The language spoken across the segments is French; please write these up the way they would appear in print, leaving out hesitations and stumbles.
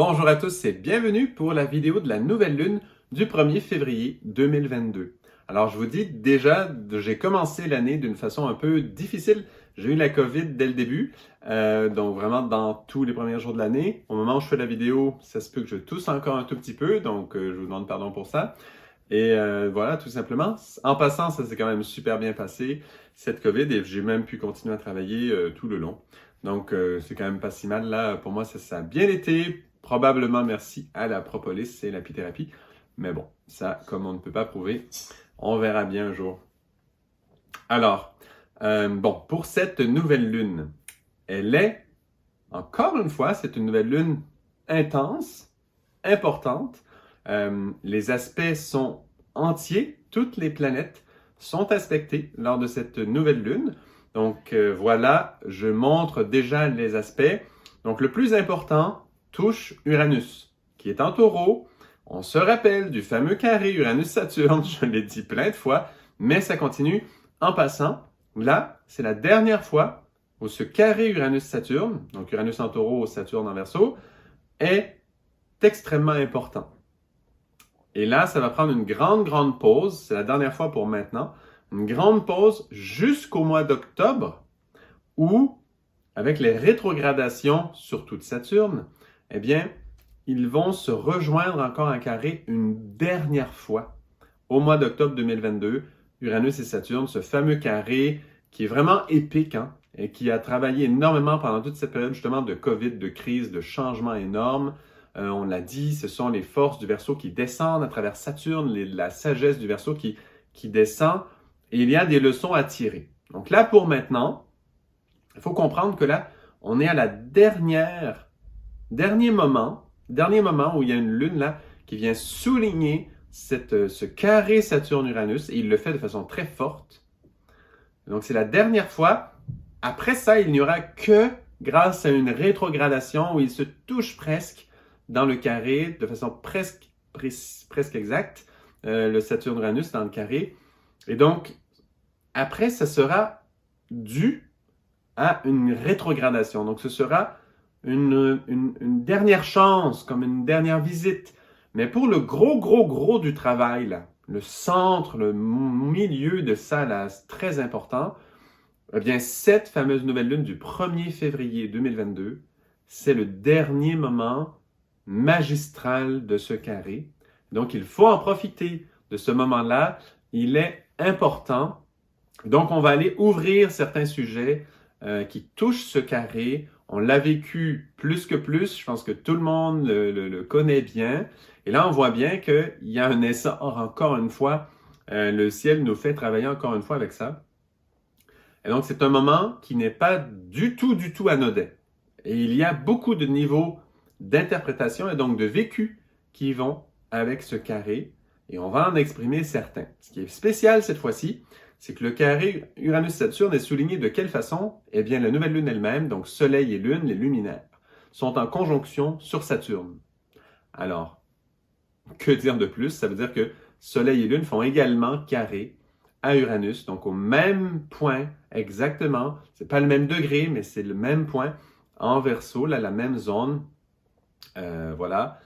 Bonjour à tous et bienvenue pour la vidéo de la nouvelle lune du 1er février 2022. Alors je vous dis déjà, j'ai commencé l'année d'une façon un peu difficile. J'ai eu la COVID dès le début, donc vraiment dans tous les premiers jours de l'année. Au moment où je fais la vidéo, ça se peut que je tousse encore un tout petit peu, donc je vous demande pardon pour ça. Et voilà, tout simplement. En passant, ça s'est quand même super bien passé, cette COVID, et j'ai même pu continuer à travailler tout le long. Donc, c'est quand même pas si mal. Là, pour moi, ça a bien été. Probablement merci à la propolis et l'apithérapie. Mais bon, ça, comme on ne peut pas prouver, on verra bien un jour. Alors, pour cette nouvelle lune, elle est, encore une fois, c'est une nouvelle lune intense, importante. Les aspects sont entiers, toutes les planètes sont aspectées lors de cette nouvelle lune. Donc voilà, je montre déjà les aspects. Donc le plus important touche Uranus, qui est en Taureau. On se rappelle du fameux carré Uranus-Saturne, je l'ai dit plein de fois, mais ça continue en passant. Là, c'est la dernière fois où ce carré Uranus-Saturne, donc Uranus en Taureau, Saturne en Verseau, est extrêmement important. Et là, ça va prendre une grande pause. C'est la dernière fois pour maintenant. Une grande pause jusqu'au mois d'octobre où, avec les rétrogradations, surtout de Saturne, eh bien, ils vont se rejoindre encore en carré une dernière fois au mois d'octobre 2022. Uranus et Saturne, ce fameux carré qui est vraiment épique, et qui a travaillé énormément pendant toute cette période justement de COVID, de crise, de changement énorme. On l'a dit, ce sont les forces du Verseau qui descendent à travers Saturne, la sagesse du Verseau qui descend, et il y a des leçons à tirer. Donc là, pour maintenant, il faut comprendre que là, on est à la dernier moment où il y a une lune là qui vient souligner ce carré Saturne-Uranus, et il le fait de façon très forte. Donc c'est la dernière fois. Après ça, il n'y aura que grâce à une rétrogradation où il se touche presque dans le carré, de façon presque exacte, le Saturne-Uranus dans le carré. Et donc, après, ça sera dû à une rétrogradation. Donc, ce sera une dernière chance, comme une dernière visite. Mais pour le gros du travail, là, le centre, le milieu de ça, là, c'est très important. Eh bien, cette fameuse nouvelle lune du 1er février 2022, c'est le dernier moment magistral de ce carré. Donc, il faut en profiter de ce moment-là. Il est important. Donc, on va aller ouvrir certains sujets qui touchent ce carré. On l'a vécu plus que plus. Je pense que tout le monde le connaît bien. Et là, on voit bien qu'il y a un essor encore une fois. Le ciel nous fait travailler encore une fois avec ça. Et donc, c'est un moment qui n'est pas du tout anodin. Et il y a beaucoup de niveaux d'interprétation et donc de vécu qui vont avec ce carré. Et on va en exprimer certains. Ce qui est spécial cette fois-ci, c'est que le carré Uranus-Saturne est souligné de quelle façon? Eh bien, la nouvelle lune elle-même, donc Soleil et Lune, les luminaires, sont en conjonction sur Saturne. Alors, que dire de plus? Ça veut dire que Soleil et Lune font également carré à Uranus, donc au même point exactement. C'est pas le même degré, mais c'est le même point en Verseau, là, la même zone, voilà,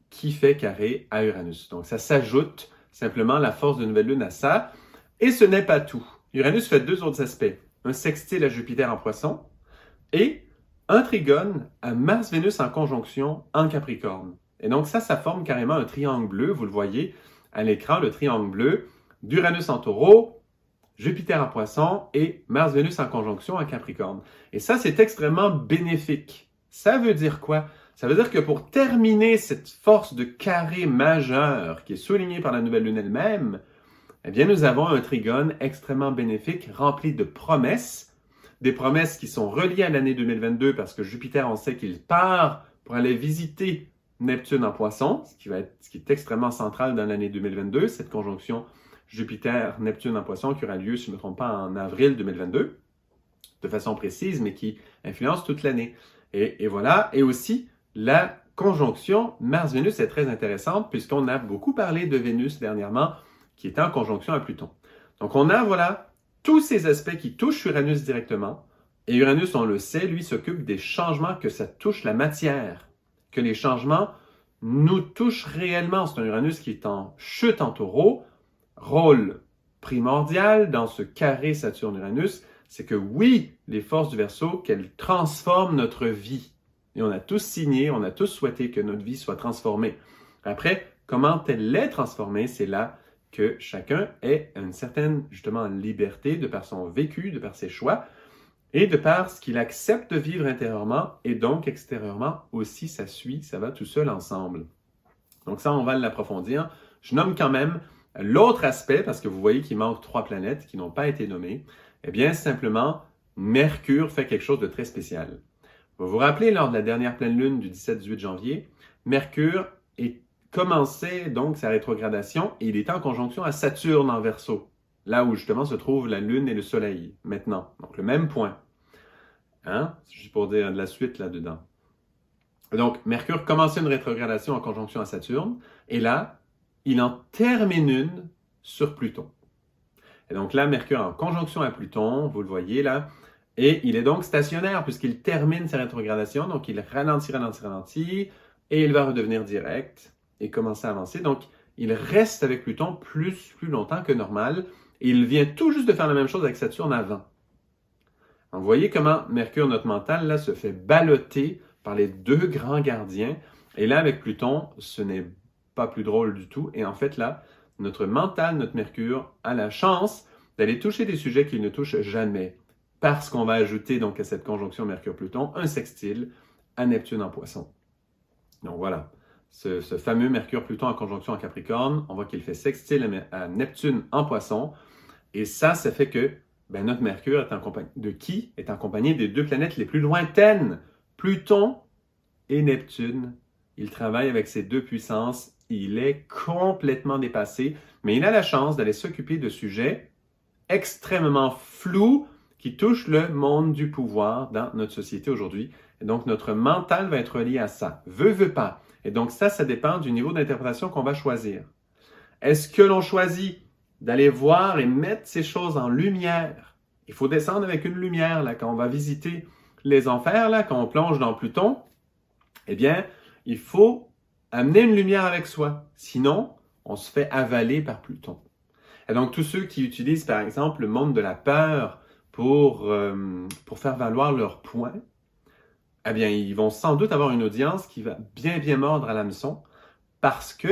qui fait carré à Uranus. Donc ça s'ajoute simplement la force de nouvelle lune à ça. Et ce n'est pas tout. Uranus fait deux autres aspects. Un sextile à Jupiter en Poisson et un trigone à Mars-Vénus en conjonction en Capricorne. Et donc ça forme carrément un triangle bleu. Vous le voyez à l'écran, le triangle bleu d'Uranus en Taureau, Jupiter en Poisson et Mars-Vénus en conjonction en Capricorne. Et ça, c'est extrêmement bénéfique. Ça veut dire quoi? Ça veut dire que pour terminer cette force de carré majeur qui est soulignée par la nouvelle lune elle-même, eh bien, nous avons un trigone extrêmement bénéfique, rempli de promesses, des promesses qui sont reliées à l'année 2022 parce que Jupiter, on sait qu'il part pour aller visiter Neptune en Poisson, ce qui est extrêmement central dans l'année 2022, cette conjonction Jupiter-Neptune en Poisson qui aura lieu, si je ne me trompe pas, en avril 2022, de façon précise, mais qui influence toute l'année. Et voilà, et aussi la conjonction Mars-Vénus est très intéressante puisqu'on a beaucoup parlé de Vénus dernièrement, qui était en conjonction à Pluton. Donc on a, voilà, tous ces aspects qui touchent Uranus directement. Et Uranus, on le sait, lui s'occupe des changements que ça touche la matière. que les changements nous touchent réellement. C'est un Uranus qui est en chute en Taureau. Rôle primordial dans ce carré Saturne-Uranus, c'est que oui, les forces du Verseau, qu'elles transforment notre vie. Et on a tous signé, on a tous souhaité que notre vie soit transformée. Après, comment elle est transformée, c'est là que chacun ait une certaine, justement, liberté de par son vécu, de par ses choix, et de par ce qu'il accepte de vivre intérieurement, et donc extérieurement aussi, ça suit, ça va tout seul ensemble. Donc ça, on va l'approfondir. Je nomme quand même l'autre aspect, parce que vous voyez qu'il manque 3 planètes qui n'ont pas été nommées. Eh bien, simplement, Mercure fait quelque chose de très spécial. Vous vous rappelez, lors de la dernière pleine lune du 17-18 janvier, Mercure commençait donc sa rétrogradation et il était en conjonction à Saturne en Verseau, là où justement se trouvent la Lune et le Soleil, maintenant. Donc le même point. Hein? C'est juste pour dire de la suite là-dedans. Donc Mercure commençait une rétrogradation en conjonction à Saturne et là, il en termine une sur Pluton. Et donc là, Mercure en conjonction à Pluton, vous le voyez là, et il est donc stationnaire puisqu'il termine sa rétrogradation, donc il ralentit, et il va redevenir direct et commencer à avancer. Donc, il reste avec Pluton plus longtemps que normal, et il vient tout juste de faire la même chose avec Saturne avant. Donc, vous voyez comment Mercure, notre mental, là, se fait balloter par les 2 grands gardiens, et là, avec Pluton, ce n'est pas plus drôle du tout, et en fait, là, notre mental, notre Mercure, a la chance d'aller toucher des sujets qu'il ne touche jamais, parce qu'on va ajouter donc à cette conjonction Mercure-Pluton un sextile à Neptune en Poisson. Donc voilà, ce fameux Mercure-Pluton en conjonction en Capricorne, on voit qu'il fait sextile à Neptune en Poisson, et ça fait que notre Mercure est en compagnie de qui? Est en compagnie des 2 planètes les plus lointaines, Pluton et Neptune. Il travaille avec ces 2 puissances, il est complètement dépassé, mais il a la chance d'aller s'occuper de sujets extrêmement flous qui touchent le monde du pouvoir dans notre société aujourd'hui. Et donc, notre mental va être relié à ça. Veut pas. Et donc, ça dépend du niveau d'interprétation qu'on va choisir. Est-ce que l'on choisit d'aller voir et mettre ces choses en lumière? Il faut descendre avec une lumière, là, quand on va visiter les enfers, là, quand on plonge dans Pluton. Eh bien, il faut amener une lumière avec soi. Sinon, on se fait avaler par Pluton. Et donc, tous ceux qui utilisent, par exemple, le monde de la peur pour faire valoir leur point, eh bien, ils vont sans doute avoir une audience qui va bien mordre à l'hameçon parce que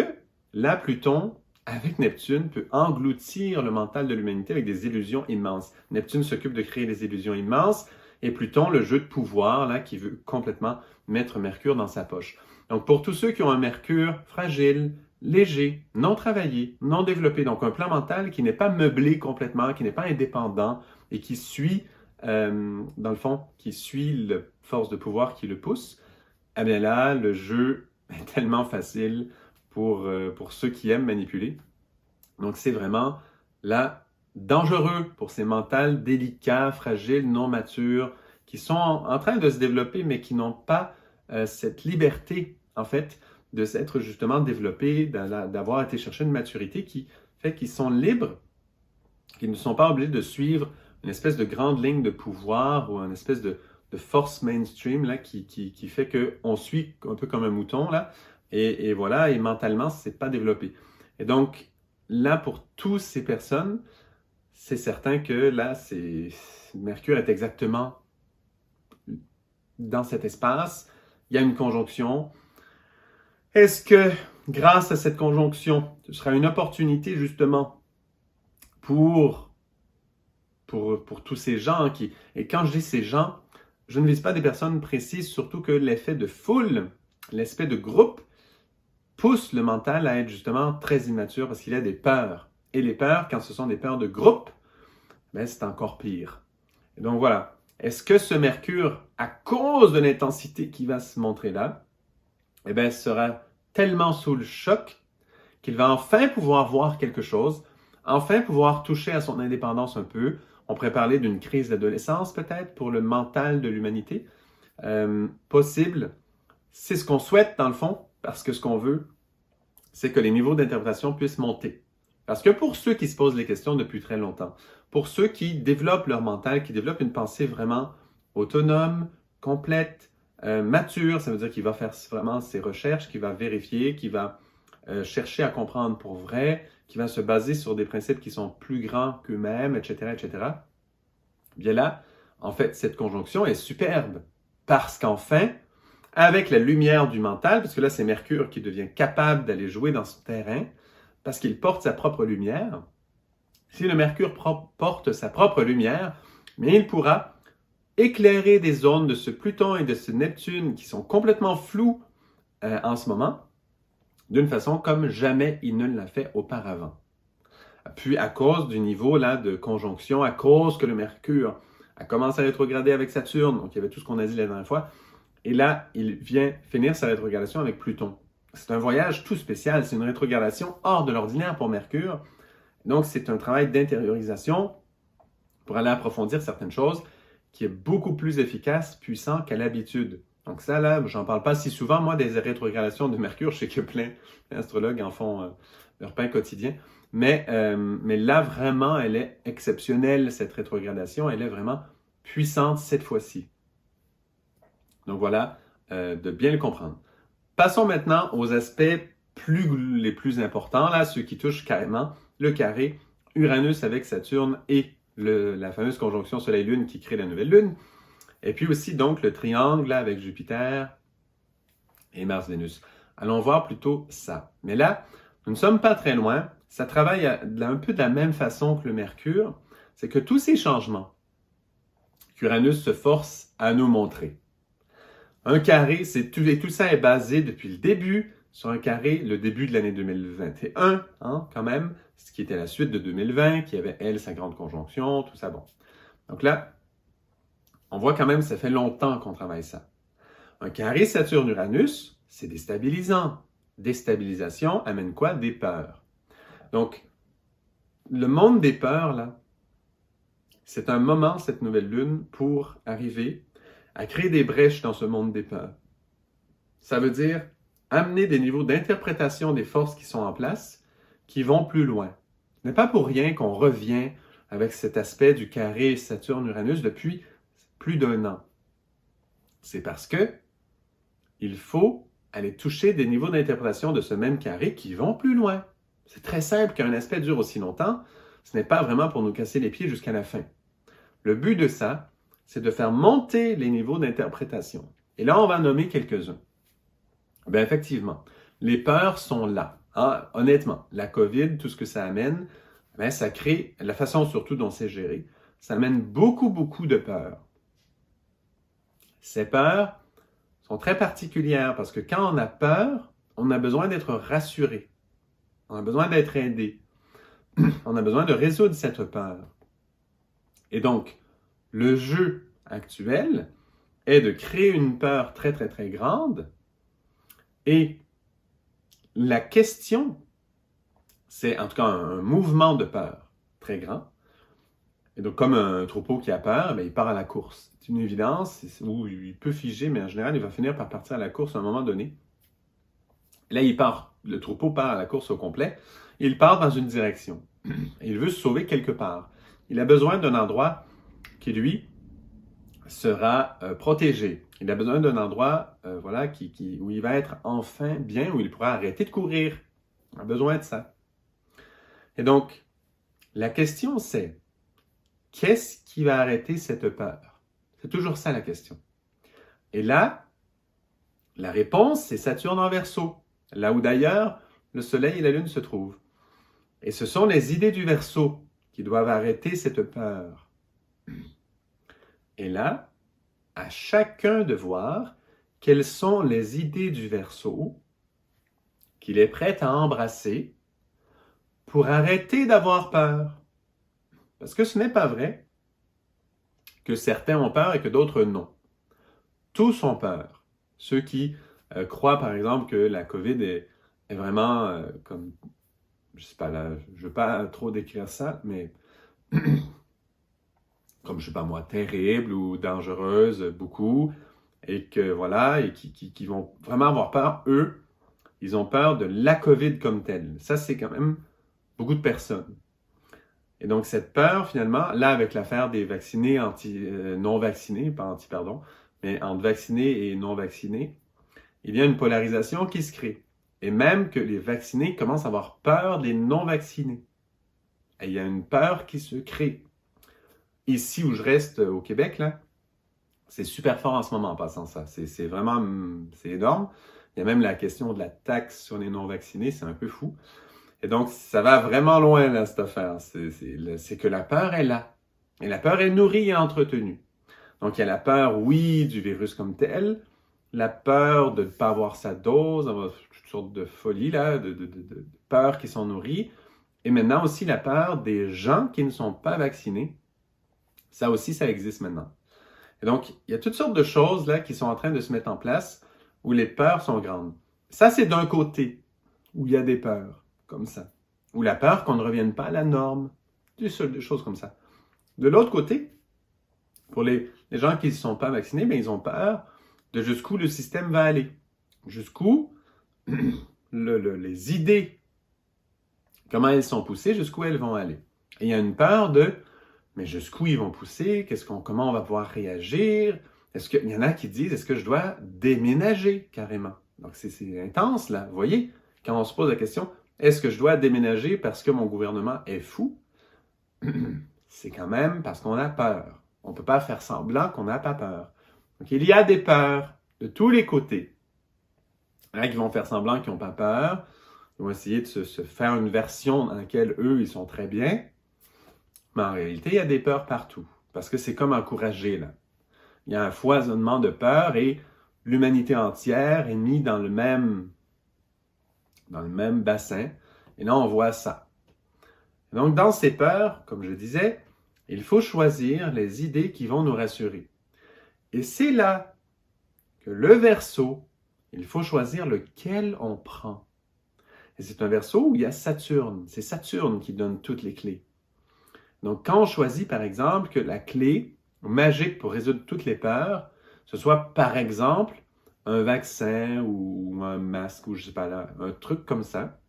là, Pluton, avec Neptune, peut engloutir le mental de l'humanité avec des illusions immenses. Neptune s'occupe de créer des illusions immenses et Pluton, le jeu de pouvoir, là, qui veut complètement mettre Mercure dans sa poche. Donc, pour tous ceux qui ont un Mercure fragile, léger, non travaillé, non développé, donc un plan mental qui n'est pas meublé complètement, qui n'est pas indépendant et qui suit, dans le fond, qui suit la force de pouvoir qui le pousse, eh bien là, le jeu est tellement facile pour ceux qui aiment manipuler. Donc, c'est vraiment là dangereux pour ces mentales délicats, fragiles, non matures, qui sont en train de se développer, mais qui n'ont pas cette liberté, en fait, de s'être justement développés, d'avoir été chercher une maturité qui fait qu'ils sont libres, qu'ils ne sont pas obligés de suivre une espèce de grande ligne de pouvoir ou une espèce de force mainstream là, qui fait qu'on suit un peu comme un mouton, là, et voilà, et mentalement, c'est pas développé. Et donc, là, pour toutes ces personnes, c'est certain que là, Mercure est exactement dans cet espace. Il y a une conjonction. Est-ce que, grâce à cette conjonction, ce sera une opportunité justement pour tous ces gens qui... Et quand je dis ces gens, je ne vise pas des personnes précises, surtout que l'effet de foule, l'aspect de groupe, pousse le mental à être justement très immature parce qu'il a des peurs. Et les peurs, quand ce sont des peurs de groupe, c'est encore pire. Et donc voilà. Est-ce que ce Mercure, à cause de l'intensité qui va se montrer là, sera tellement sous le choc qu'il va enfin pouvoir voir quelque chose, enfin pouvoir toucher à son indépendance un peu. On pourrait parler d'une crise d'adolescence peut-être pour le mental de l'humanité. Possible. C'est ce qu'on souhaite dans le fond, parce que ce qu'on veut, c'est que les niveaux d'interprétation puissent monter. Parce que pour ceux qui se posent les questions depuis très longtemps, pour ceux qui développent leur mental, qui développent une pensée vraiment autonome, complète, mature, ça veut dire qu'il va faire vraiment ses recherches, qu'il va vérifier, qu'il va chercher à comprendre pour vrai, qu'il va se baser sur des principes qui sont plus grands qu'eux-mêmes, etc., etc. Bien là, en fait, cette conjonction est superbe parce qu'enfin, avec la lumière du mental, parce que là, c'est Mercure qui devient capable d'aller jouer dans ce terrain, parce qu'il porte sa propre lumière. Si le Mercure porte sa propre lumière, mais il pourra éclairer des zones de ce Pluton et de ce Neptune qui sont complètement floues en ce moment, d'une façon comme jamais il ne l'a fait auparavant. Puis à cause du niveau là de conjonction, à cause que le Mercure a commencé à rétrograder avec Saturne, donc il y avait tout ce qu'on a dit la dernière fois, et là, il vient finir sa rétrogradation avec Pluton. C'est un voyage tout spécial, c'est une rétrogradation hors de l'ordinaire pour Mercure. Donc, c'est un travail d'intériorisation pour aller approfondir certaines choses qui est beaucoup plus efficace, puissant qu'à l'habitude. Donc ça, là, j'en parle pas si souvent, moi, des rétrogradations de Mercure. Je sais que plein d'astrologues en font leur pain quotidien. Mais là, vraiment, elle est exceptionnelle, cette rétrogradation. Elle est vraiment puissante cette fois-ci. Donc voilà, de bien le comprendre. Passons maintenant aux aspects les plus importants, là, ceux qui touchent carrément le carré Uranus avec Saturne et la fameuse conjonction Soleil-Lune qui crée la nouvelle Lune. Et puis aussi donc le triangle là, avec Jupiter et Mars-Vénus. Allons voir plutôt ça. Mais là, nous ne sommes pas très loin. Ça travaille un peu de la même façon que le Mercure. C'est que tous ces changements qu'Uranus se force à nous montrer. Un carré, tout ça est basé depuis le début sur un carré, le début de l'année 2021, quand même, ce qui était la suite de 2020, qui avait, elle, sa grande conjonction, tout ça, bon. Donc là, on voit quand même, ça fait longtemps qu'on travaille ça. Un carré Saturne-Uranus, c'est déstabilisant. Déstabilisation amène quoi? Des peurs. Donc, le monde des peurs, là, c'est un moment, cette nouvelle lune, pour arriver à créer des brèches dans ce monde des peurs. Ça veut dire amener des niveaux d'interprétation des forces qui sont en place, qui vont plus loin. Ce n'est pas pour rien qu'on revient avec cet aspect du carré Saturne-Uranus depuis plus d'1 an. C'est parce que il faut aller toucher des niveaux d'interprétation de ce même carré qui vont plus loin. C'est très simple qu'un aspect dure aussi longtemps. Ce n'est pas vraiment pour nous casser les pieds jusqu'à la fin. Le but de ça, c'est de faire monter les niveaux d'interprétation. Et là, on va nommer quelques-uns. Bien, effectivement, les peurs sont là. Honnêtement, la COVID, tout ce que ça amène, bien, ça crée, la façon surtout dont c'est géré, ça amène beaucoup, beaucoup de peurs. Ces peurs sont très particulières parce que quand on a peur, on a besoin d'être rassuré. On a besoin d'être aidé. On a besoin de résoudre cette peur. Et donc, le jeu actuel est de créer une peur très, très, très grande. Et la question, c'est en tout cas un mouvement de peur très grand. Et donc, comme un troupeau qui a peur, bien, il part à la course. C'est une évidence, où il peut figer, mais en général, il va finir par partir à la course à un moment donné. Là, le troupeau part à la course au complet. Il part dans une direction. Il veut se sauver quelque part. Il a besoin d'un endroit qui, lui, sera protégé. Il a besoin d'un endroit où il va être enfin bien, où il pourra arrêter de courir. Il a besoin de ça. Et donc, la question c'est, qu'est-ce qui va arrêter cette peur? C'est toujours ça la question. Et là, la réponse, c'est Saturne en Verseau, là où d'ailleurs le Soleil et la Lune se trouvent. Et ce sont les idées du Verseau qui doivent arrêter cette peur. Et là, à chacun de voir quelles sont les idées du Verseau qu'il est prêt à embrasser pour arrêter d'avoir peur. Parce que ce n'est pas vrai que certains ont peur et que d'autres non. Tous ont peur. Ceux qui croient, par exemple, que la COVID est vraiment comme, je sais pas, là, je ne veux pas trop décrire ça, mais comme, je sais pas moi, terrible ou dangereuse, beaucoup, et que voilà, et qui vont vraiment avoir peur, eux, ils ont peur de la COVID comme telle. Ça, c'est quand même beaucoup de personnes. Et donc, cette peur, finalement, là, avec l'affaire des vaccinés, non vaccinés, pas anti, pardon, mais entre vaccinés et non vaccinés, il y a une polarisation qui se crée. Et même que les vaccinés commencent à avoir peur des non vaccinés. Et il y a une peur qui se crée. Ici où je reste au Québec, là, c'est super fort en ce moment en passant ça. C'est vraiment, c'est énorme. Il y a même la question de la taxe sur les non vaccinés, c'est un peu fou. Et donc, ça va vraiment loin, là, cette affaire. C'est que la peur est là. Et la peur est nourrie et entretenue. Donc, il y a la peur, oui, du virus comme tel, la peur de ne pas avoir sa dose, d'avoir toutes sortes de folies, là, de peurs qui sont nourries. Et maintenant aussi la peur des gens qui ne sont pas vaccinés. Ça aussi, ça existe maintenant. Et donc, il y a toutes sortes de choses là qui sont en train de se mettre en place où les peurs sont grandes. Ça, c'est d'un côté où il y a des peurs, comme ça. Ou la peur qu'on ne revienne pas à la norme. Des choses comme ça. De l'autre côté, pour les gens qui ne sont pas vaccinés, bien, ils ont peur de jusqu'où le système va aller. Jusqu'où les idées, comment elles sont poussées, jusqu'où elles vont aller. Et il y a une peur de, mais jusqu'où ils vont pousser, comment on va pouvoir réagir. Il y en a qui disent, est-ce que je dois déménager carrément? Donc c'est intense là, vous voyez, quand on se pose la question, est-ce que je dois déménager parce que mon gouvernement est fou? C'est quand même parce qu'on a peur. On ne peut pas faire semblant qu'on n'a pas peur. Donc il y a des peurs de tous les côtés. Il y en a qui vont faire semblant qu'ils n'ont pas peur. Ils vont essayer de se faire une version dans laquelle eux, ils sont très bien. Mais en réalité, il y a des peurs partout. Parce que c'est comme encouragé, là. Il y a un foisonnement de peurs et l'humanité entière est mise dans le même bassin. Et là, on voit ça. Donc, dans ces peurs, comme je disais, il faut choisir les idées qui vont nous rassurer. Et c'est là que le verseau, il faut choisir lequel on prend. Et c'est un verseau où il y a Saturne. C'est Saturne qui donne toutes les clés. Donc, quand on choisit, par exemple, que la clé magique pour résoudre toutes les peurs, ce soit, par exemple, un vaccin ou un masque ou je sais pas là, un truc comme ça,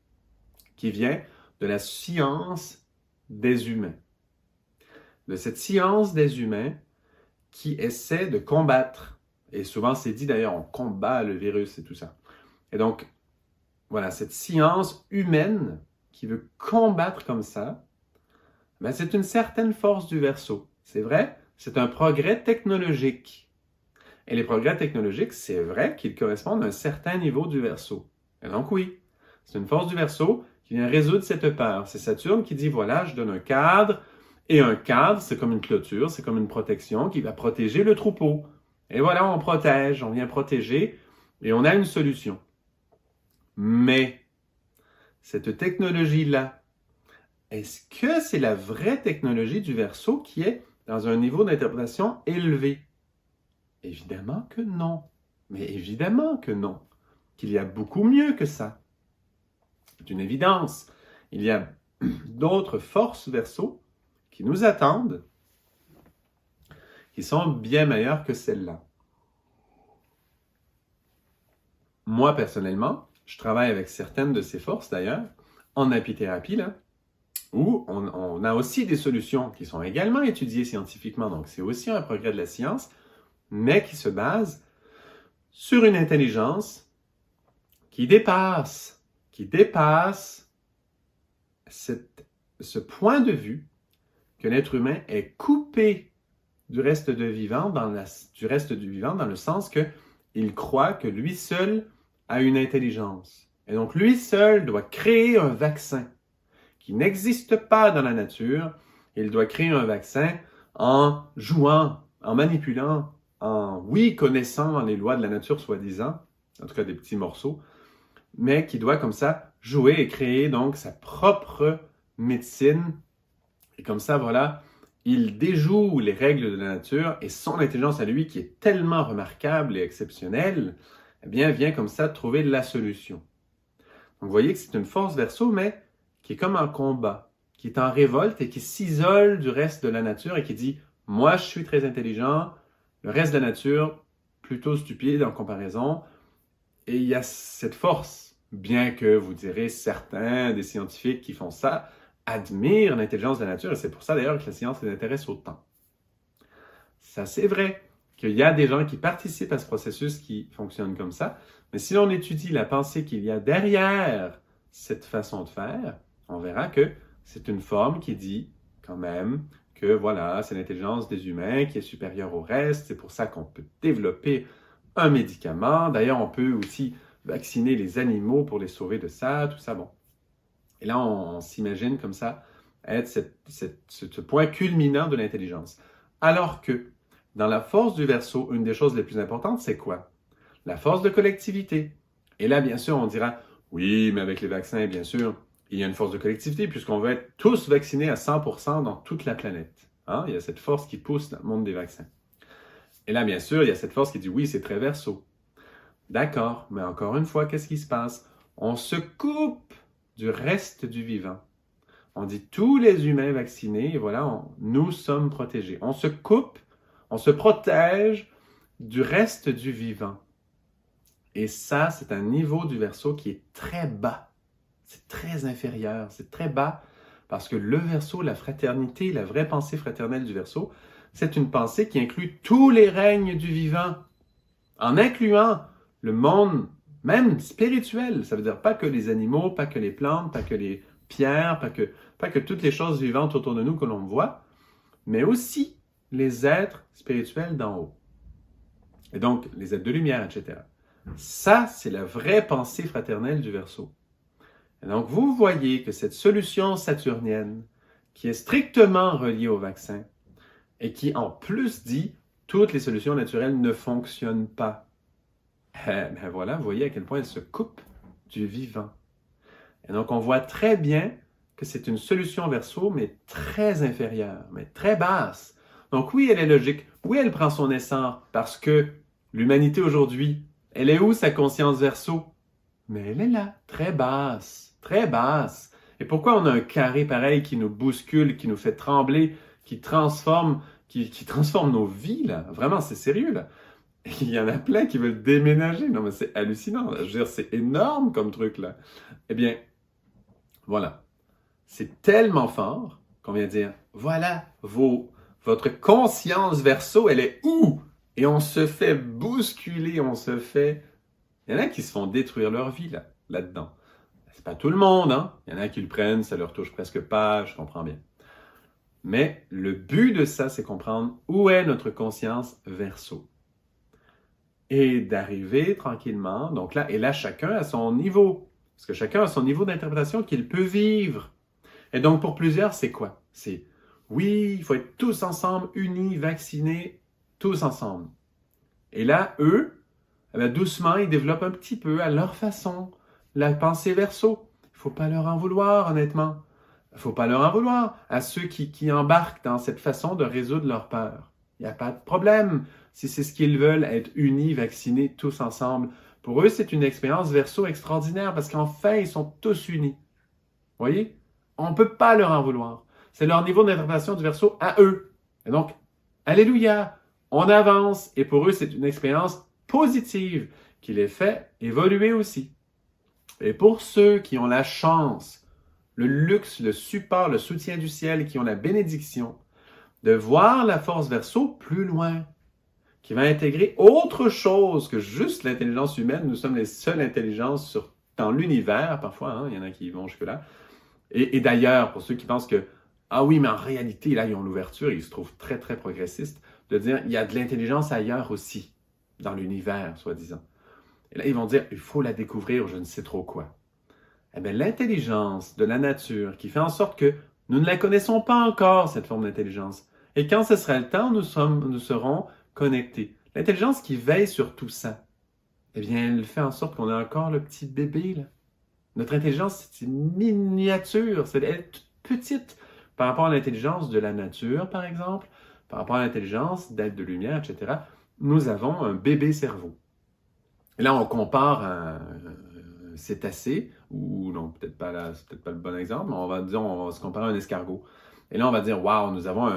qui vient de la science des humains. De cette science des humains qui essaie de combattre, et souvent c'est dit d'ailleurs, on combat le virus et tout ça. Et donc, voilà, cette science humaine qui veut combattre comme ça, ben c'est une certaine force du Verseau. C'est vrai, c'est un progrès technologique. Et les progrès technologiques, c'est vrai qu'ils correspondent à un certain niveau du Verseau. Et donc oui, c'est une force du Verseau qui vient résoudre cette peur. C'est Saturne qui dit, voilà, je donne un cadre, et un cadre, c'est comme une clôture, c'est comme une protection qui va protéger le troupeau. Et voilà, on protège, on vient protéger, et on a une solution. Mais, cette technologie-là, est-ce que c'est la vraie technologie du Verseau qui est dans un niveau d'interprétation élevé? Évidemment que non. Mais évidemment que non. Qu'il y a beaucoup mieux que ça. C'est une évidence. Il y a d'autres forces Verseau qui nous attendent, qui sont bien meilleures que celles-là. Moi, personnellement, je travaille avec certaines de ces forces, d'ailleurs, en apithérapie, là, où on a aussi des solutions qui sont également étudiées scientifiquement. Donc, c'est aussi un progrès de la science, mais qui se base sur une intelligence qui dépasse ce point de vue que l'être humain est coupé du reste du vivant dans le sens que il croit que lui seul a une intelligence. Et donc, lui seul doit créer un vaccin qui n'existe pas dans la nature. Il doit créer un vaccin en jouant, en manipulant, connaissant les lois de la nature soi-disant, en tout cas des petits morceaux, mais qui doit comme ça jouer et créer donc sa propre médecine. Et comme ça, voilà, il déjoue les règles de la nature et son intelligence à lui, qui est tellement remarquable et exceptionnelle, eh bien, vient comme ça trouver la solution. Donc, vous voyez que c'est une force Verseau, mais qui est comme en combat, qui est en révolte et qui s'isole du reste de la nature et qui dit « Moi, je suis très intelligent, le reste de la nature, plutôt stupide en comparaison. » Et il y a cette force, bien que vous direz certains des scientifiques qui font ça, admirent l'intelligence de la nature, et c'est pour ça d'ailleurs que la science les intéresse autant. Ça, c'est vrai. qu'il y a des gens qui participent à ce processus qui fonctionne comme ça. Mais si l'on étudie la pensée qu'il y a derrière cette façon de faire, on verra que c'est une forme qui dit quand même que voilà, c'est l'intelligence des humains qui est supérieure au reste. C'est pour ça qu'on peut développer un médicament. D'ailleurs, on peut aussi vacciner les animaux pour les sauver de ça, tout ça. Bon. Et là, on s'imagine comme ça être ce point culminant de l'intelligence. Alors que dans la force du Verseau, une des choses les plus importantes, c'est quoi? La force de collectivité. Et là, bien sûr, on dira, oui, mais avec les vaccins, bien sûr, il y a une force de collectivité puisqu'on veut être tous vaccinés à 100% dans toute la planète. Hein? Il y a cette force qui pousse dans le monde des vaccins. Et là, bien sûr, il y a cette force qui dit, oui, c'est très Verseau. D'accord, mais encore une fois, qu'est-ce qui se passe? On se coupe du reste du vivant. On dit tous les humains vaccinés, et voilà, nous sommes protégés. On se coupe, on se protège du reste du vivant. Et ça, c'est un niveau du Verseau qui est très bas. C'est très inférieur, c'est très bas, parce que le Verseau, la fraternité, la vraie pensée fraternelle du Verseau, c'est une pensée qui inclut tous les règnes du vivant, en incluant le monde même spirituel. Ça veut dire pas que les animaux, pas que les plantes, pas que les pierres, pas que toutes les choses vivantes autour de nous que l'on voit, mais aussi les êtres spirituels d'en haut. Et donc, les êtres de lumière, etc. Ça, c'est la vraie pensée fraternelle du Verseau. Et donc, vous voyez que cette solution saturnienne, qui est strictement reliée au vaccin, et qui en plus dit toutes les solutions naturelles ne fonctionnent pas. Ben voilà, vous voyez à quel point elle se coupe du vivant. Et donc, on voit très bien que c'est une solution Verseau, mais très inférieure, mais très basse. Donc oui, elle est logique. Oui, elle prend son essor, parce que l'humanité aujourd'hui, elle est où sa conscience Verseau? Mais elle est là, très basse, très basse. Et pourquoi on a un carré pareil qui nous bouscule, qui nous fait trembler, qui transforme nos vies, là? Vraiment, c'est sérieux, là. Il y en a plein qui veulent déménager. Non, mais c'est hallucinant. Je veux dire, c'est énorme comme truc, là. Eh bien, voilà. C'est tellement fort qu'on vient dire, voilà, votre conscience Verseau, elle est où? Et on se fait bousculer, on se fait... Il y en a qui se font détruire leur vie là-dedans. C'est pas tout le monde, hein? Il y en a qui le prennent, ça leur touche presque pas, je comprends bien. Mais le but de ça, c'est comprendre où est notre conscience Verseau. Et d'arriver tranquillement, donc là, et là, chacun a son niveau. Parce que chacun a son niveau d'interprétation qu'il peut vivre. Et donc, pour plusieurs, c'est quoi? C'est, oui, il faut être tous ensemble, unis, vaccinés, tous ensemble. Et là, eux, eh bien, doucement, ils développent un petit peu, à leur façon, la pensée Verseau. Il ne faut pas leur en vouloir, honnêtement. Il ne faut pas leur en vouloir à ceux qui embarquent dans cette façon de résoudre leur peur. Il n'y a pas de problème. Si c'est ce qu'ils veulent, être unis, vaccinés, tous ensemble. Pour eux, c'est une expérience Verseau extraordinaire parce qu'en fait, ils sont tous unis. Vous voyez? On ne peut pas leur en vouloir. C'est leur niveau d'interprétation du Verseau à eux. Et donc, alléluia, on avance. Et pour eux, c'est une expérience positive qui les fait évoluer aussi. Et pour ceux qui ont la chance, le luxe, le support, le soutien du ciel, qui ont la bénédiction de voir la force Verseau plus loin, qui va intégrer autre chose que juste l'intelligence humaine. Nous sommes les seules intelligences dans l'univers, parfois, hein, il y en a qui vont jusque-là. Et d'ailleurs, pour ceux qui pensent que, ah oui, mais en réalité, là, ils ont l'ouverture, ils se trouvent très, très progressistes, de dire, il y a de l'intelligence ailleurs aussi, dans l'univers, soi-disant. Et là, ils vont dire, il faut la découvrir, je ne sais trop quoi. Eh bien, l'intelligence de la nature qui fait en sorte que nous ne la connaissons pas encore, cette forme d'intelligence. Et quand ce sera le temps, nous serons connectés. L'intelligence qui veille sur tout ça, eh bien, elle fait en sorte qu'on a encore le petit bébé, là. Notre intelligence, c'est une miniature, elle est toute petite par rapport à l'intelligence de la nature, par exemple, par rapport à l'intelligence d'êtres de lumière, etc. Nous avons un bébé cerveau. Et là, on compare un cétacé, ou non, peut-être pas là, c'est peut-être pas le bon exemple, mais on va se comparer à un escargot. Et là, on va dire, waouh, nous avons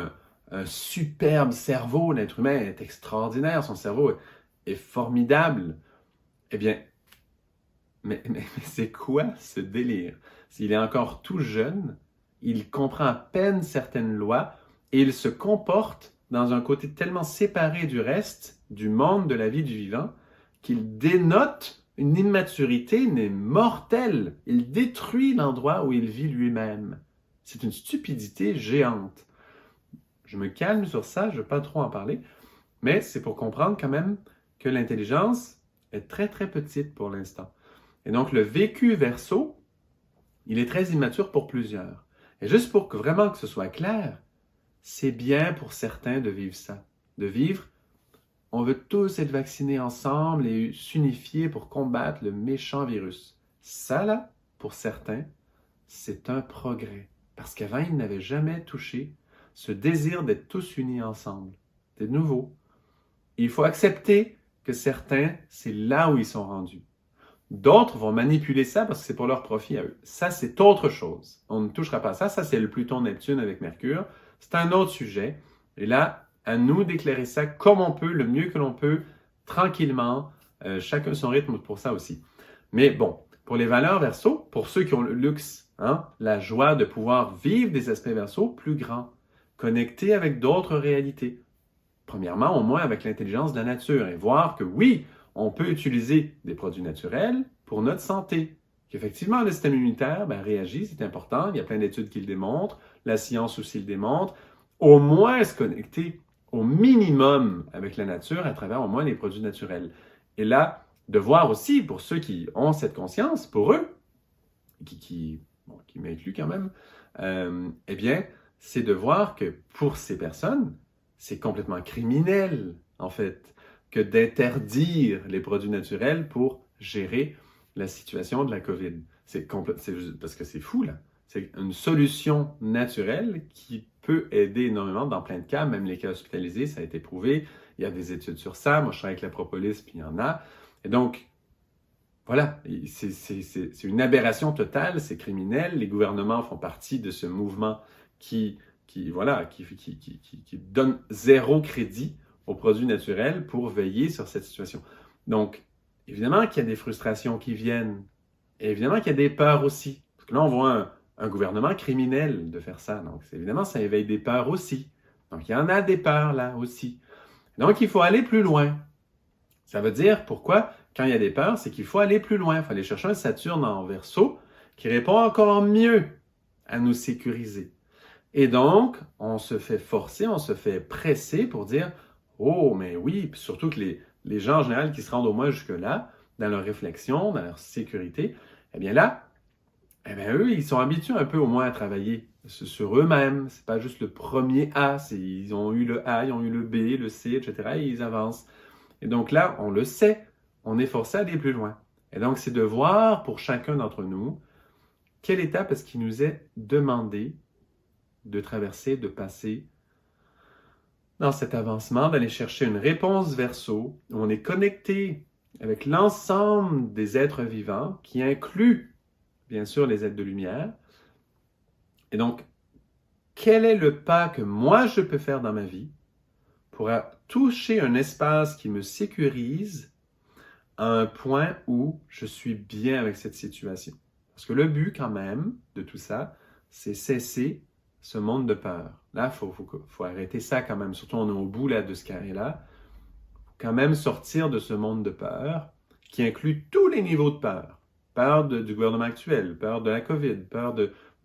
un superbe cerveau, l'être humain est extraordinaire, son cerveau est formidable. Eh bien, mais c'est quoi ce délire? S'il est encore tout jeune, il comprend à peine certaines lois et il se comporte dans un côté tellement séparé du reste, du monde, de la vie du vivant, qu'il dénote une immaturité mais mortelle. Il détruit l'endroit où il vit lui-même. C'est une stupidité géante. Je me calme sur ça, je ne veux pas trop en parler, mais c'est pour comprendre quand même que l'intelligence est très très petite pour l'instant. Et donc le vécu Verseau, il est très immature pour plusieurs. Et juste pour que vraiment que ce soit clair, c'est bien pour certains de vivre ça. De vivre, on veut tous être vaccinés ensemble et s'unifier pour combattre le méchant virus. Ça là, pour certains, c'est un progrès. Parce qu'avant, ils n'avaient jamais touché ce désir d'être tous unis ensemble. C'est nouveau. Il faut accepter que certains, c'est là où ils sont rendus. D'autres vont manipuler ça parce que c'est pour leur profit à eux. Ça, c'est autre chose. On ne touchera pas à ça. Ça, c'est le Pluton-Neptune avec Mercure. C'est un autre sujet. Et là, à nous d'éclairer ça comme on peut, le mieux que l'on peut, tranquillement. Chacun son rythme pour ça aussi. Mais bon, pour les valeurs Verseau, pour ceux qui ont le luxe, la joie de pouvoir vivre des aspects Verseau plus grands, connectés avec d'autres réalités. Premièrement, au moins avec l'intelligence de la nature et voir que oui, on peut utiliser des produits naturels pour notre santé. Qu'effectivement, le système immunitaire réagit, c'est important. Il y a plein d'études qui le démontrent. La science aussi le démontre. Au moins se connecter au minimum avec la nature à travers au moins les produits naturels. Et là, de voir aussi, pour ceux qui ont cette conscience, pour eux, qui m'inclut quand même, eh bien, c'est de voir que pour ces personnes, c'est complètement criminel, en fait, que d'interdire les produits naturels pour gérer la situation de la COVID. Parce que c'est fou, là. C'est une solution naturelle qui peut aider énormément dans plein de cas, même les cas hospitalisés, ça a été prouvé. Il y a des études sur ça. Moi, je travaille avec la propolis, puis il y en a. Et donc, voilà, c'est une aberration totale, c'est criminel. Les gouvernements font partie de ce mouvement qui donne zéro crédit aux produits naturels pour veiller sur cette situation. Donc, évidemment qu'il y a des frustrations qui viennent, et évidemment qu'il y a des peurs aussi. Parce que là, on voit un gouvernement criminel de faire ça. Donc, évidemment, ça éveille des peurs aussi. Donc, il y en a des peurs là aussi. Donc, il faut aller plus loin. Ça veut dire, pourquoi? Quand il y a des peurs, c'est qu'il faut aller plus loin. Il faut aller chercher un Saturne en Verseau qui répond encore mieux à nous sécuriser. Et donc, on se fait forcer, on se fait presser pour dire « Oh, mais oui! » Puis surtout que les gens en général qui se rendent au moins jusque-là, dans leur réflexion, dans leur sécurité, eh bien là, eux, ils sont habitués un peu au moins à travailler sur eux-mêmes. C'est pas juste le premier A, ils ont eu le A, ils ont eu le B, le C, etc. et ils avancent. Et donc là, on le sait, on est forcé à aller plus loin. Et donc, c'est de voir pour chacun d'entre nous quelle étape est-ce qui nous est demandé de traverser, de passer dans cet avancement, d'aller chercher une réponse Verseau, où on est connecté avec l'ensemble des êtres vivants, qui inclut, bien sûr, les êtres de lumière. Et donc, quel est le pas que moi, je peux faire dans ma vie pour toucher un espace qui me sécurise à un point où je suis bien avec cette situation? Parce que le but, quand même, de tout ça, c'est cesser ce monde de peur. Là, faut arrêter ça quand même. Surtout, on est au bout là, de ce carré-là. Il faut quand même sortir de ce monde de peur qui inclut tous les niveaux de peur. Peur du gouvernement actuel, peur de la COVID, peur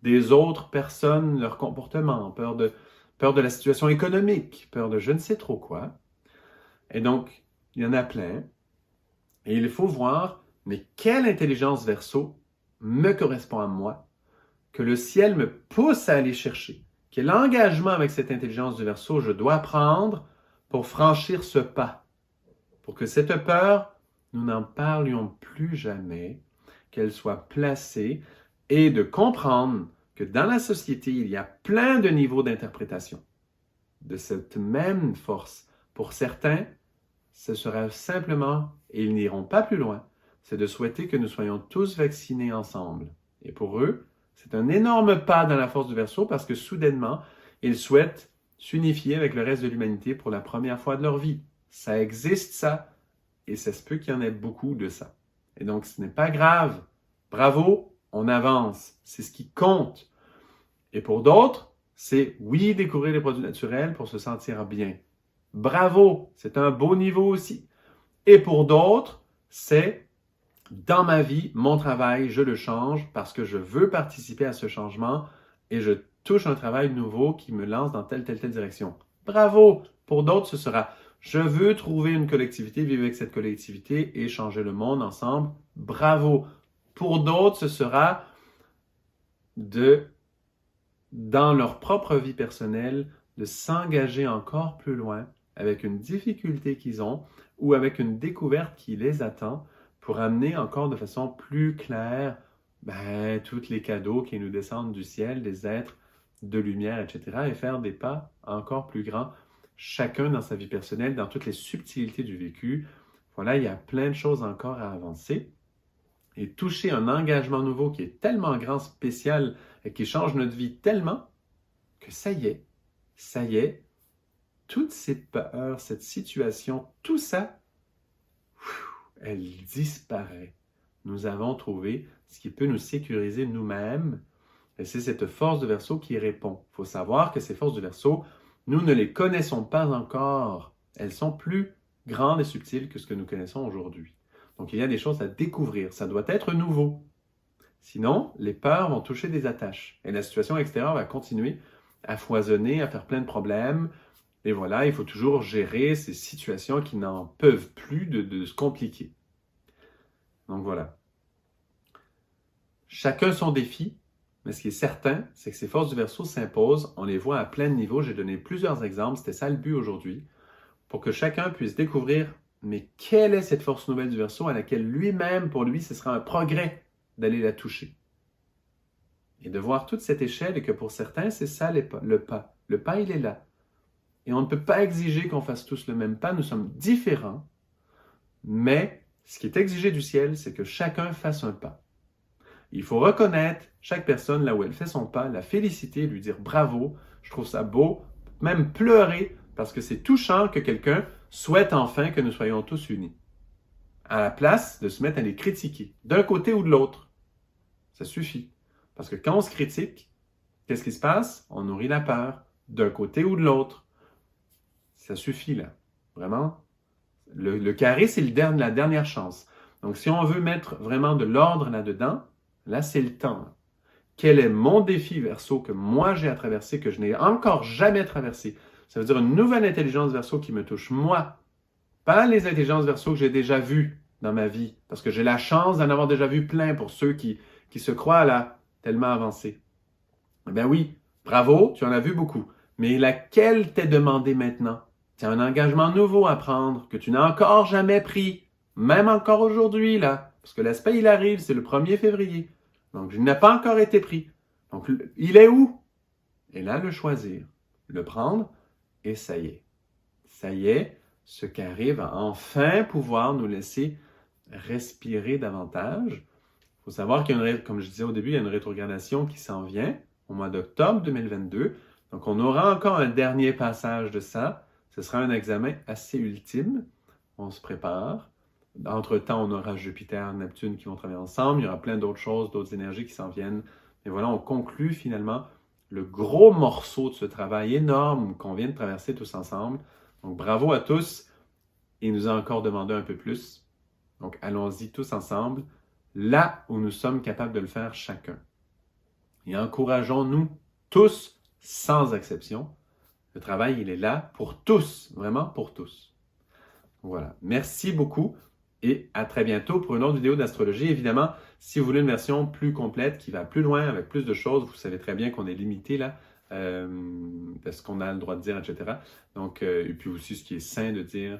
des autres personnes, leur comportement, peur de la situation économique, peur de je ne sais trop quoi. Et donc, il y en a plein. Et il faut voir, mais quelle intelligence Verseau me correspond à moi, que le ciel me pousse à aller chercher. Quel engagement avec cette intelligence du Verseau je dois prendre pour franchir ce pas. Pour que cette peur, nous n'en parlions plus jamais, qu'elle soit placée et de comprendre que dans la société, il y a plein de niveaux d'interprétation de cette même force. Pour certains, ce sera simplement, et ils n'iront pas plus loin, c'est de souhaiter que nous soyons tous vaccinés ensemble. Et pour eux, c'est un énorme pas dans la force du Verseau parce que soudainement, ils souhaitent s'unifier avec le reste de l'humanité pour la première fois de leur vie. Ça existe, ça, et ça se peut qu'il y en ait beaucoup de ça. Et donc, ce n'est pas grave. Bravo, on avance. C'est ce qui compte. Et pour d'autres, c'est oui, découvrir les produits naturels pour se sentir bien. Bravo, c'est un beau niveau aussi. Et pour d'autres, c'est dans ma vie, mon travail, je le change parce que je veux participer à ce changement et je touche un travail nouveau qui me lance dans telle direction. Bravo! Pour d'autres, ce sera je veux trouver une collectivité, vivre avec cette collectivité et changer le monde ensemble. Bravo! Pour d'autres, ce sera dans leur propre vie personnelle, de s'engager encore plus loin avec une difficulté qu'ils ont ou avec une découverte qui les attend pour amener encore de façon plus claire tous les cadeaux qui nous descendent du ciel, des êtres de lumière, etc. et faire des pas encore plus grands, chacun dans sa vie personnelle, dans toutes les subtilités du vécu. Voilà, il y a plein de choses encore à avancer. Et toucher un engagement nouveau qui est tellement grand, spécial, et qui change notre vie tellement que ça y est, toutes ces peurs, cette situation, tout ça, elle disparaît. Nous avons trouvé ce qui peut nous sécuriser nous-mêmes, et c'est cette force de Verseau qui répond. Il faut savoir que ces forces de Verseau, nous ne les connaissons pas encore. Elles sont plus grandes et subtiles que ce que nous connaissons aujourd'hui. Donc, il y a des choses à découvrir. Ça doit être nouveau. Sinon, les peurs vont toucher des attaches. Et la situation extérieure va continuer à foisonner, à faire plein de problèmes. Et voilà, il faut toujours gérer ces situations qui n'en peuvent plus de se compliquer. Donc voilà. Chacun son défi, mais ce qui est certain, c'est que ces forces du Verseau s'imposent. On les voit à plein niveau. J'ai donné plusieurs exemples. C'était ça le but aujourd'hui. Pour que chacun puisse découvrir, mais quelle est cette force nouvelle du Verseau à laquelle lui-même, pour lui, ce sera un progrès d'aller la toucher. Et de voir toute cette échelle et que pour certains, c'est ça le pas. Le pas, il est là. Et on ne peut pas exiger qu'on fasse tous le même pas. Nous sommes différents. Mais ce qui est exigé du ciel, c'est que chacun fasse un pas. Il faut reconnaître chaque personne là où elle fait son pas, la féliciter, lui dire bravo, je trouve ça beau, même pleurer parce que c'est touchant que quelqu'un souhaite enfin que nous soyons tous unis. À la place de se mettre à les critiquer, d'un côté ou de l'autre. Ça suffit. Parce que quand on se critique, qu'est-ce qui se passe? On nourrit la peur, d'un côté ou de l'autre. Ça suffit là. Vraiment. Le carré, c'est la dernière chance. Donc, si on veut mettre vraiment de l'ordre là-dedans, là, c'est le temps. Quel est mon défi Verseau que moi j'ai à traverser, que je n'ai encore jamais traversé? Ça veut dire une nouvelle intelligence Verseau qui me touche moi. Pas les intelligences Verseau que j'ai déjà vues dans ma vie, parce que j'ai la chance d'en avoir déjà vu plein pour ceux qui se croient là, tellement avancés. Eh bien oui, bravo, tu en as vu beaucoup. Mais laquelle t'est demandée maintenant? Tu as un engagement nouveau à prendre que tu n'as encore jamais pris, même encore aujourd'hui, là. Parce que l'aspect, il arrive, c'est le 1er février. Donc, il n'a pas encore été pris. Donc, il est où? Et là, le choisir, le prendre, et ça y est. Ça y est, ce carré va enfin pouvoir nous laisser respirer davantage. Il faut savoir qu'il y a comme je disais au début, il y a une rétrogradation qui s'en vient au mois d'octobre 2022. Donc, on aura encore un dernier passage de ça. Ce sera un examen assez ultime. On se prépare. Entre-temps, on aura Jupiter, Neptune qui vont travailler ensemble. Il y aura plein d'autres choses, d'autres énergies qui s'en viennent. Et voilà, on conclut finalement le gros morceau de ce travail énorme qu'on vient de traverser tous ensemble. Donc, bravo à tous. Il nous a encore demandé un peu plus. Donc, allons-y tous ensemble, là où nous sommes capables de le faire chacun. Et encourageons-nous tous, sans exception. Le travail, il est là pour tous, vraiment pour tous. Voilà. Merci beaucoup et à très bientôt pour une autre vidéo d'astrologie. Évidemment, si vous voulez une version plus complète qui va plus loin avec plus de choses, vous savez très bien qu'on est limité là, de ce qu'on a le droit de dire, etc. Donc, et puis aussi ce qui est sain de dire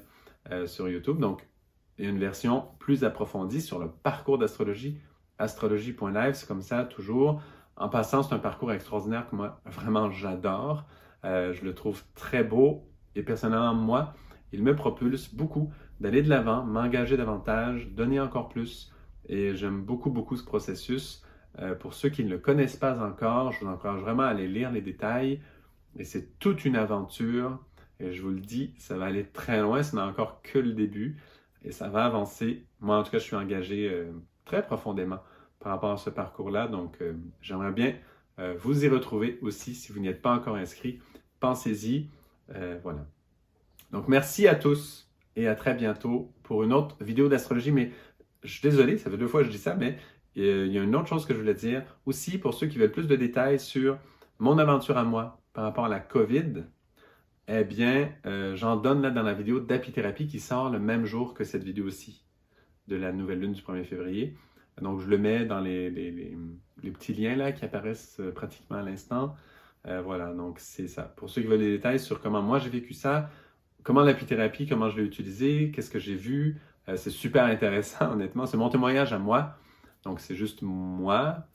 sur YouTube. Donc, il y a une version plus approfondie sur le parcours d'astrologie, astrologie.live, c'est comme ça toujours. En passant, c'est un parcours extraordinaire que moi, vraiment, j'adore. Je le trouve très beau et personnellement, moi, il me propulse beaucoup d'aller de l'avant, m'engager davantage, donner encore plus. Et j'aime beaucoup, beaucoup ce processus. Pour ceux qui ne le connaissent pas encore, je vous encourage vraiment à aller lire les détails. Et c'est toute une aventure. Et je vous le dis, ça va aller très loin. Ce n'est encore que le début. Et ça va avancer. Moi, en tout cas, je suis engagé très profondément par rapport à ce parcours-là. Donc, j'aimerais bien vous y retrouver aussi si vous n'y êtes pas encore inscrit. Pensez-y. Voilà. Donc, merci à tous et à très bientôt pour une autre vidéo d'astrologie. Mais je suis désolé, ça fait 2 fois que je dis ça, mais il y a une autre chose que je voulais dire. Aussi, pour ceux qui veulent plus de détails sur mon aventure à moi par rapport à la COVID, eh bien, j'en donne là dans la vidéo d'apithérapie qui sort le même jour que cette vidéo-ci de la nouvelle lune du 1er février. Donc, je le mets dans les petits liens là qui apparaissent pratiquement à l'instant. Voilà, donc c'est ça. Pour ceux qui veulent des détails sur comment moi j'ai vécu ça, comment l'apithérapie, comment je l'ai utilisé, qu'est-ce que j'ai vu, c'est super intéressant, honnêtement. C'est mon témoignage à moi. Donc, c'est juste moi,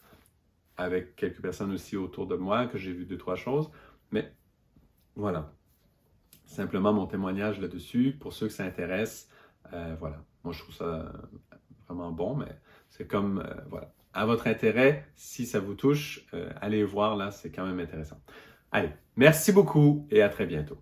avec quelques personnes aussi autour de moi, que j'ai vu 2-3 choses. Mais voilà. Simplement mon témoignage là-dessus, pour ceux que ça intéresse. Voilà. Moi, je trouve ça vraiment bon, mais c'est comme, voilà. À votre intérêt, si ça vous touche, allez voir là, c'est quand même intéressant. Allez, merci beaucoup et à très bientôt.